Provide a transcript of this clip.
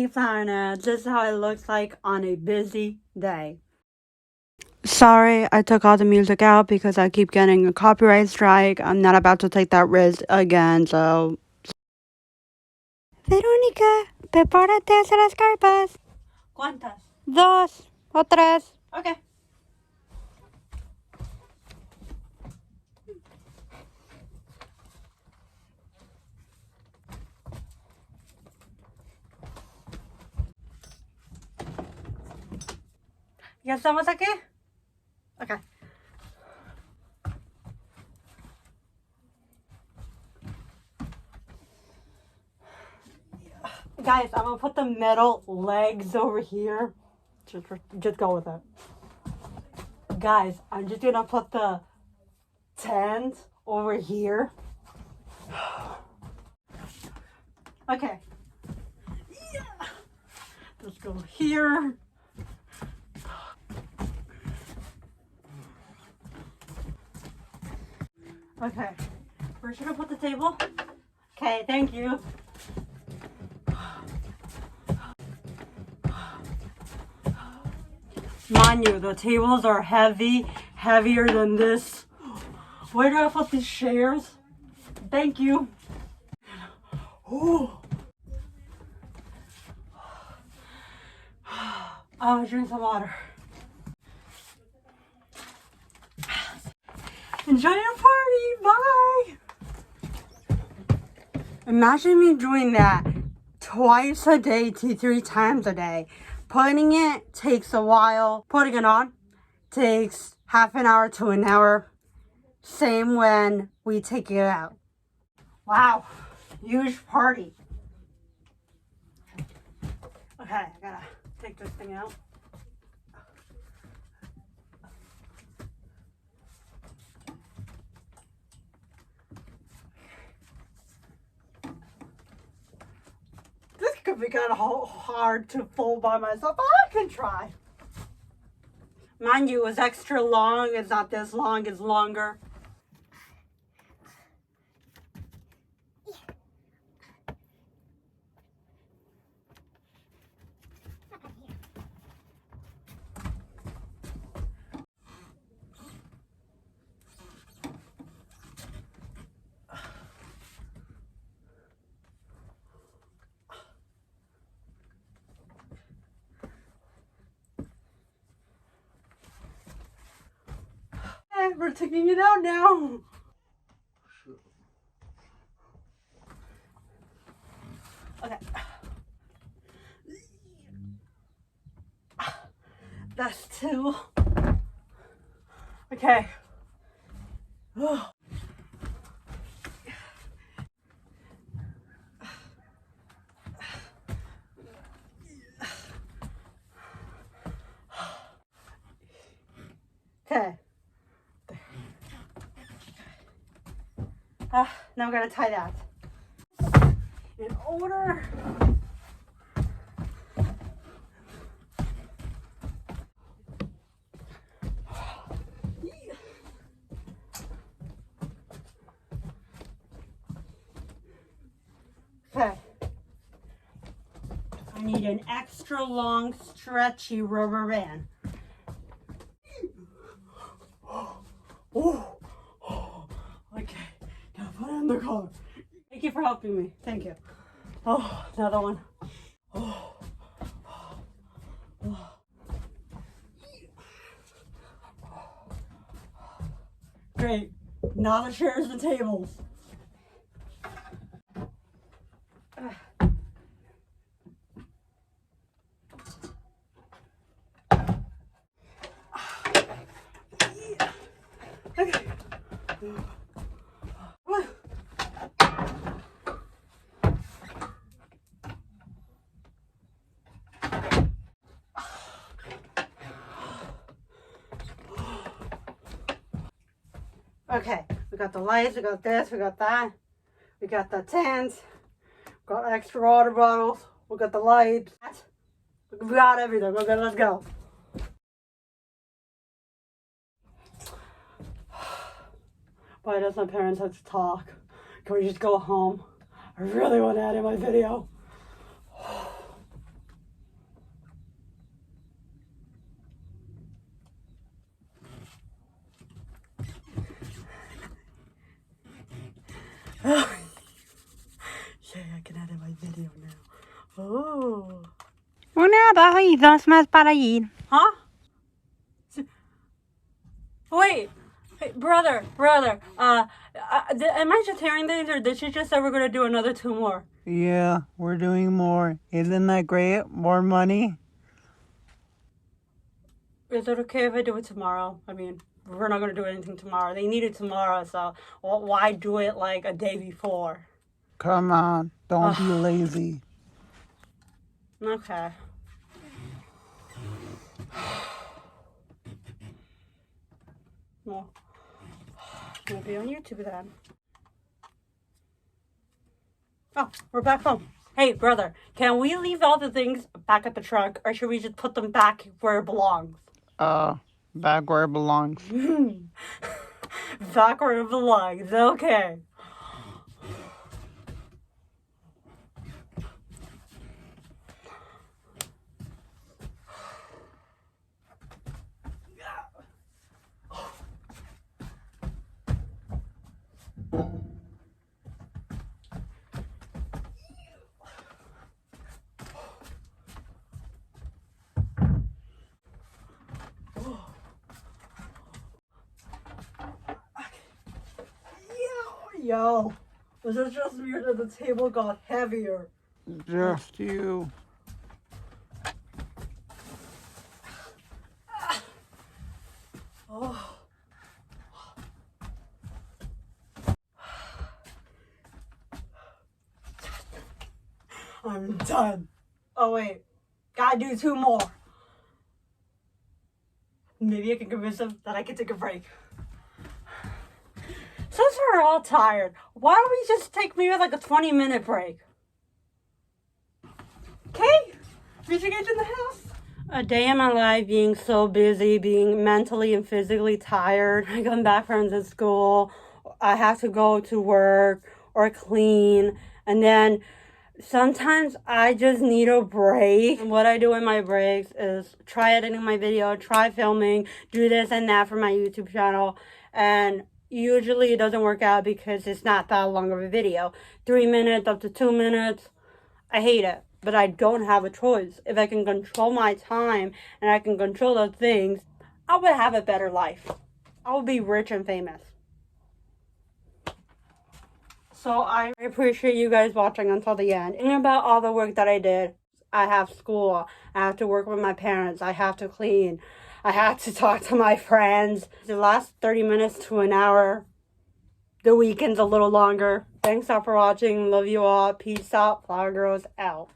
FlowerNest. This is how it looks like on a busy day. Sorry, I took all the music out because I keep getting a copyright strike. I'm not about to take that risk again, so... Verónica, prepárate a hacer las carpas. ¿Cuántas? 2 o 3. Okay. ¿Ya estamos aquí? Okay. Guys, I'm gonna put the metal legs over here. Just go with it. Guys, I'm just gonna put the tent over here. Okay. Yeah. Let's go here. Okay. Where should I put the table? Okay, thank you. Mind you, the tables are heavier than this. Where do I put these chairs? Thank you. Oh. I'm gonna drink some water. Enjoy your party, bye! Imagine me doing that twice a day to 3 times a day. Putting it takes a while. Putting it on takes half an hour to an hour. Same when we take it out. Wow, huge party. Okay, I gotta take this thing out. This could be kind of hard to fold by myself, but I can try. Mind you, it's extra long. It's not this long, it's longer. We're taking it out now. Okay. That's 2. Okay. Okay. Now we're gonna tie that in order. Okay. I need an extra long, stretchy rubber band. Oh. Okay. Gotta put it in the car. Thank you for helping me. Thank you. Oh, another one. Oh. Oh. Great. Now the chairs and tables. Okay. Okay, we got the lights, we got this, we got that. We got the tent, we got extra water bottles, we got the lights. We got everything. Okay, let's go. Why does my parents have to talk? Can we just go home? I really want to edit my video. I can edit my video now. Oh. Una abajo y dos más para ir. Huh? Wait. Hey, brother. Am I just hearing things, or did she just say we're gonna do another 2 more? Yeah, we're doing more. Isn't that great? More money? Is it okay if I do it tomorrow? I mean, we're not gonna do anything tomorrow. They need it tomorrow, so why do it like a day before? Come on, don't be lazy. Okay. Well, I'm gonna be on YouTube then. Oh, we're back home. Hey, brother, can we leave all the things back at the trunk, or should we just put them back where it belongs? Back where it belongs. Back where it belongs, okay. Yo, was it just me or did the table got heavier? Just you. Oh. I'm done. Oh wait, gotta do 2 more. Maybe I can convince them that I can take a break. Since we're all tired, why don't we just take maybe like a 20-minute break? Okay? We should get in the house. A day in my life being so busy, being mentally and physically tired. I come back from the school. I have to go to work or clean. And then sometimes I just need a break. And what I do in my breaks is try editing my video, try filming, do this and that for my YouTube channel. And usually it doesn't work out because it's not that long of a video. 3 minutes up to 2 minutes. I hate it, but I don't have a choice. If I can control my time and I can control those things, I would have a better life. I would be rich and famous. So I appreciate you guys watching until the end. And about all the work that I did, I have school, I have to work with my parents, I have to clean, I have to talk to my friends. The last 30 minutes to an hour, the weekend's a little longer. Thanks all for watching. Love you all. Peace out. Flower Girls out.